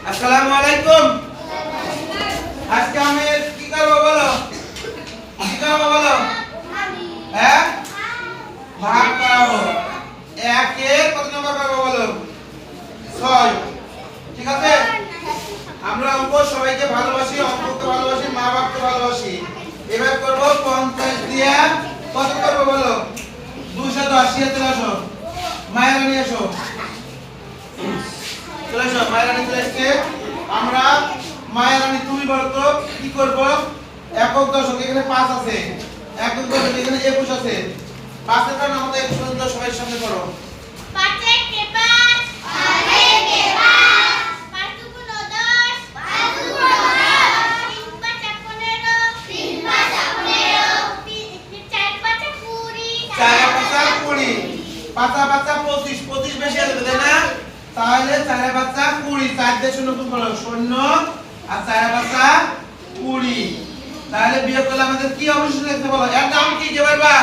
আসসালামু আলাইকুম। আজকে আমি কি করব বলো? কি করব বলো? হ্যাঁ, ভাগ করাবো। একে কত নম্বর পাবো বলো? 6। ঠিক আছে? আমরা অঙ্ক সবাইকে ভালোবাসি, অঙ্ককে ভালোবাসি, মা বাবাকে ভালোবাসি। এবার করব 50 দিয়ে কত করব বলো? 210 চলে আসো। মায়েরা নিয়ে আসো। চলে আসো, মায়েরা নিয়ে চলে আসছে। আমরা মায়েরা নিয়ে তুমি বলো তো কি করব? একক দশক এখানে 5 আছে, একক দশক এখানে 21 আছে। 5 এর কারণে আমাদের 21 পর্যন্ত সবাই সামনে করো। 5 কে 5 5 কে 5 5 দুগুণ 10 5 দুগুণ 10 3 5 15 3 5 15 4 5 20 4 5 20 5 5 25 25 বেশি আছে তাই না? তাহলে 4 5 20 4 দিয়ে শূন্য গুণ করো শূন্য আর 4 5 20। তাহলে বিয়োগ করলে আমাদের কি অবশিষ্ট থাকতে বলো? এর নাম কি কে পারবা?